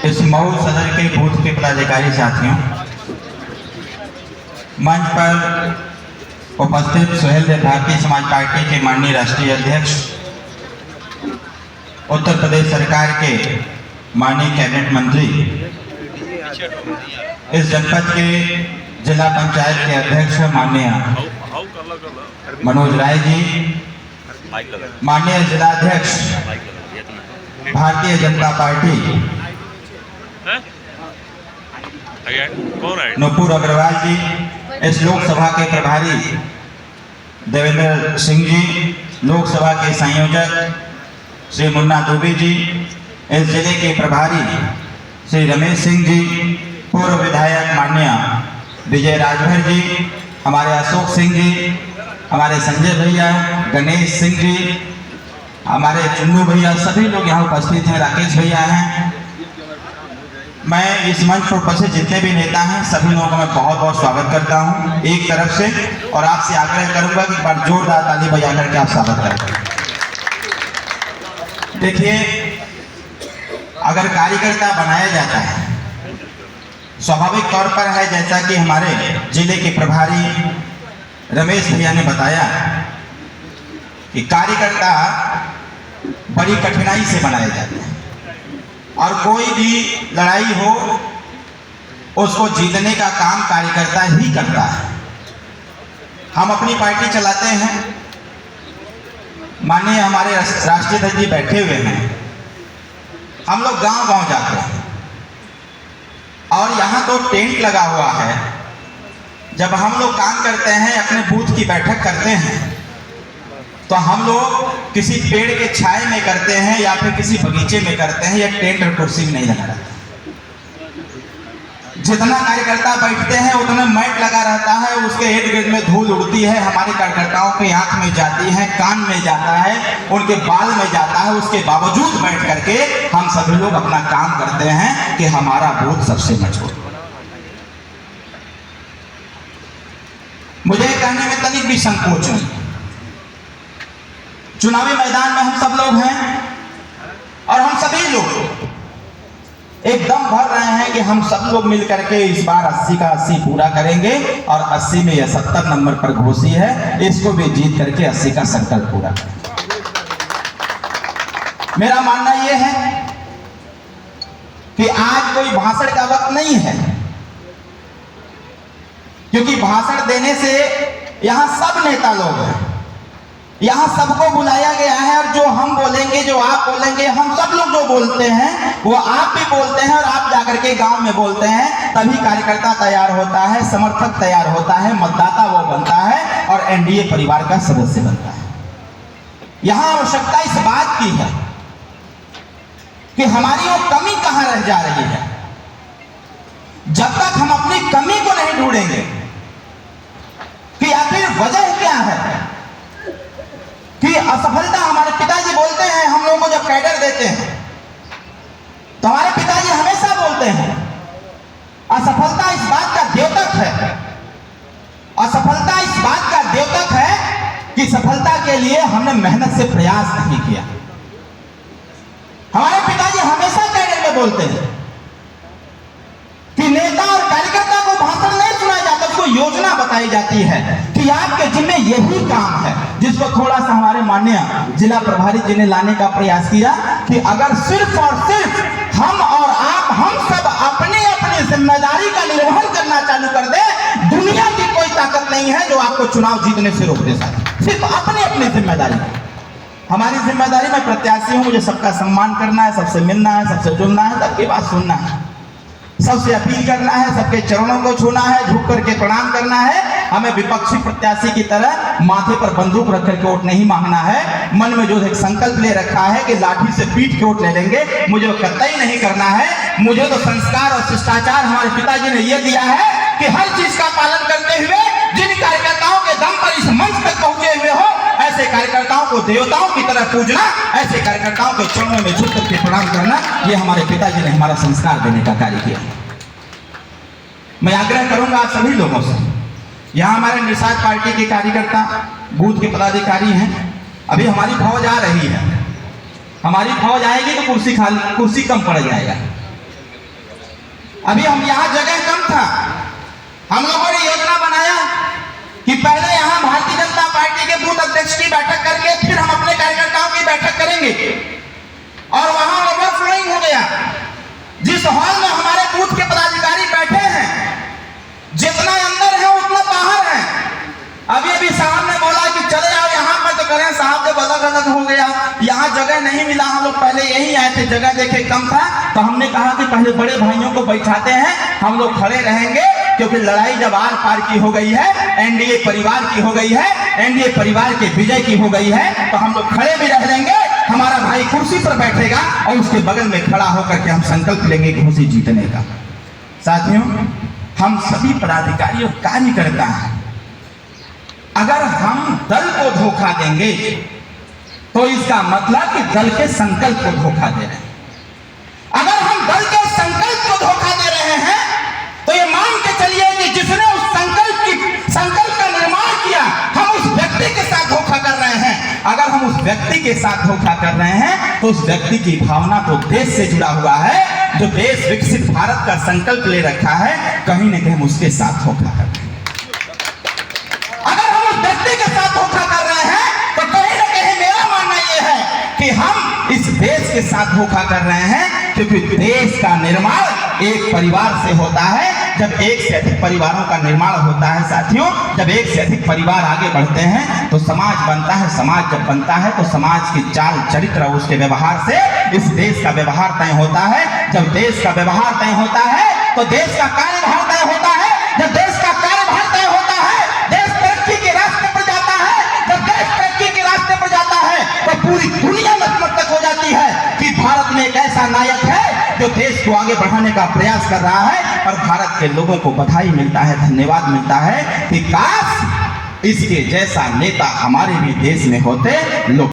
इस मऊ सदर के बूथ के पदाधिकारी साथियों, मंच पर उपस्थित सुहेल देव भारतीय समाज पार्टी के माननीय राष्ट्रीय अध्यक्ष, उत्तर प्रदेश सरकार के माननीय कैबिनेट मंत्री, इस जनपद के जिला पंचायत के अध्यक्ष माननीय मनोज राय जी, माननीय जिलाध्यक्ष भारतीय जनता पार्टी नुपुर अग्रवाल जी, इस लोकसभा के प्रभारी देवेंद्र सिंह जी, लोकसभा के संयोजक श्री मुन्ना दुबे जी, इस जिले के प्रभारी श्री रमेश सिंह जी, पूर्व विधायक माननीय विजय राजभर जी, हमारे अशोक सिंह जी, हमारे संजय भैया, गणेश सिंह जी, हमारे चुन्नू भैया, सभी लोग यहाँ उपस्थित हैं, राकेश भैया हैं। मैं इस मंच पर उपस्थित जितने भी नेता हैं सभी लोगों का मैं बहुत बहुत स्वागत करता हूं एक तरफ से, और आपसे आग्रह करूंगा कि एक बार जोरदार ताली बजा करके आप स्वागत करें। देखिए, अगर कार्यकर्ता बनाया जाता है, स्वाभाविक तौर पर है, जैसा कि हमारे जिले के प्रभारी रमेश भैया ने बताया कि कार्यकर्ता बड़ी कठिनाई से बनाए जाते हैं, और कोई भी लड़ाई हो उसको जीतने का काम कार्यकर्ता ही करता है। हम अपनी पार्टी चलाते हैं, माननीय हमारे राष्ट्रीय अध्यक्ष जी बैठे हुए हैं, हम लोग गांव गांव जाते हैं, और यहाँ तो टेंट लगा हुआ है। जब हम लोग काम करते हैं, अपने बूथ की बैठक करते हैं, तो हम लोग किसी पेड़ के छाए में करते हैं या फिर किसी बगीचे में करते हैं, या टेंट और कुर्सी में नहीं लगा रहता। जितना कार्यकर्ता बैठते हैं उतना मैट लगा रहता है, उसके इर्द गिर्द में धूल उड़ती है, हमारे कार्यकर्ताओं के आंख में जाती है, कान में जाता है, उनके बाल में जाता है। उसके बावजूद बैठ करके हम सभी लोग अपना काम करते हैं कि हमारा बूथ सबसे मजबूत। मुझे कहने में तनिक भी संकोच नहीं। चुनावी मैदान में हम सब लोग हैं, और हम सभी लोग एकदम भर रहे हैं कि हम सब लोग मिलकर के इस बार 80 का 80 पूरा करेंगे, और 80 में यह 70 नंबर पर घोषी है, इसको भी जीत करके 80 का संकल्प पूरा करेंगे। मेरा मानना यह है कि आज कोई भाषण का वक्त नहीं है, क्योंकि भाषण देने से यहां सब नेता लोग हैं, यहाँ सबको बुलाया गया है, और जो हम बोलेंगे, जो आप बोलेंगे, हम सब लोग जो बोलते हैं वो आप भी बोलते हैं, और आप जाकर के गांव में बोलते हैं, तभी कार्यकर्ता तैयार होता है, समर्थक तैयार होता है, मतदाता वो बनता है, और एनडीए परिवार का सदस्य बनता है। यहाँ आवश्यकता इस बात की है कि हमारी वो कमी कहाँ रह जा रही है। जब तक हम अपनी कमी को नहीं ढूंढेंगे कि आखिर वजह क्या है कि असफलता, हमारे पिताजी बोलते हैं, हम लोगों को जब कैडर देते हैं तो हमारे पिताजी हमेशा बोलते हैं असफलता इस बात का द्योतक है, असफलता इस बात का द्योतक है कि सफलता के लिए हमने मेहनत से प्रयास नहीं किया। हमारे पिताजी हमेशा कैडर में बोलते हैं कि नेता और कार्यकर्ता को भाषण नहीं सुनाया जाता, उसको योजना बताई जाती है कि आपके जिम्मे यही काम है, जिसको थोड़ा सा हमारे माननीय जिला प्रभारी जी ने लाने का प्रयास किया कि अगर सिर्फ और सिर्फ हम और आप, हम सब अपनी अपनी जिम्मेदारी का निर्वहन करना चालू कर दे, दुनिया की कोई ताकत नहीं है जो आपको चुनाव जीतने से रोक दे सकती। सिर्फ अपनी अपनी जिम्मेदारी। हमारी जिम्मेदारी में प्रत्याशी हूं, मुझे सबका सम्मान करना है, सबसे मिलना है, सबसे जुड़ना है, सबकी बात सुनना है, सबसे अपील करना है, सबके चरणों को छूना है, झुक करके प्रणाम करना है। हमें विपक्षी प्रत्याशी की तरह माथे पर बंदूक रख करके वोट नहीं मांगना है। मन में जो एक संकल्प ले रखा है कि लाठी से पीट के वोट ले लेंगे, मुझे वो कतई नहीं करना है। मुझे तो संस्कार और शिष्टाचार हमारे पिताजी ने यह दिया है कि हर चीज का पालन करते हुए जिन कार्यकर्ताओं के दम पर इस मंच तक पहुंचे हुए हो, ऐसे कार्यकर्ताओं को देवताओं की तरह पूजना, ऐसे कार्यकर्ताओं के चरणों में झुक करके प्रणाम करना, ये हमारे पिताजी ने हमारा संस्कार देने का कार्य किया। मैं आग्रह करूंगा आप सभी लोगों से, यहाँ हमारे निषाद पार्टी के कार्यकर्ता, बूथ के पदाधिकारी हैं, अभी हमारी फौज आ रही है, हमारी फौज आएगी तो कुर्सी कम पड़ जाएगा। अभी हम यहाँ जगह कम था, हम लोगों ने योजना बनाया कि पहले यहाँ भारतीय जनता पार्टी के बूथ अध्यक्ष की बैठक करके फिर हम अपने कार्यकर्ताओं की बैठक करेंगे। और वहां ओवरफ्लोइंग हो गया। जिस हॉल में हमारे बूथ के पदाधिकारी बैठे हैं, जितना अंदर है उतना बाहर है। अभी साहब ने बोला कि चले आओ यहाँ पर, तो करें साहब जब अलग अलग हो गया, यहाँ जगह नहीं मिला, हम लोग पहले यही आए थे, जगह देखे कम था, तो हमने कहा कि पहले बड़े भाइयों को बैठाते हैं, हम लोग खड़े रहेंगे, क्योंकि लड़ाई जब आर पार की हो गई है, एनडीए परिवार की हो गई है, एनडीए परिवार के विजय की हो गई है, तो हम लोग खड़े भी रह लेंगे, हमारा भाई कुर्सी पर बैठेगा और उसके बगल में खड़ा होकर के हम संकल्प लेंगे कुर्सी जीतने का। साथियों, हम सभी पदाधिकारी और कार्यकर्ता हैं, अगर हम दल को धोखा देंगे तो इसका मतलब कि दल के संकल्प को धोखा दे रहे हैं। अगर हम दल के संकल्प को धोखा दे रहे हैं तो ये मान के चलिए कि जिसने उस संकल्प का निर्माण किया, हम उस व्यक्ति के साथ धोखा कर रहे हैं। अगर हम उस व्यक्ति के साथ धोखा कर रहे हैं तो उस व्यक्ति की भावना तो देश से जुड़ा हुआ है, जो देश विकसित भारत का संकल्प ले रखा है, कहीं ना कहीं हम उसके साथ धोखा कर रहे हैं। व्यक्ति के साथ धोखा कर रहे हैं तो कहीं ना कहीं मेरा मानना यह है कि हम इस देश के साथ धोखा कर रहे हैं, क्योंकि देश का निर्माण एक परिवार से होता है। जब एक से अधिक परिवारों का निर्माण होता है साथियों, जब एक से अधिक परिवार आगे बढ़ते हैं तो समाज बनता है। समाज जब बनता है तो समाज की चाल चरित्र और उसके व्यवहार से इस देश का व्यवहार तय होता है। जब देश का व्यवहार तय होता है तो देश का कार्यभार तय होता है। जब देश का कार्यभार तय होता है, देश तरक्की के रास्ते पर जाता है। जब देश तरक्की के रास्ते पर जाता है तो पूरी दुनिया नतमस्तक हो जाती है कि भारत में एक ऐसा नायक है जो देश को आगे बढ़ाने का प्रयास कर रहा है। और भारत के लोगों को बधाई मिलता है, धन्यवाद मिलता है कि काश इसके जैसा नेता हमारे भी देश में होते। लोग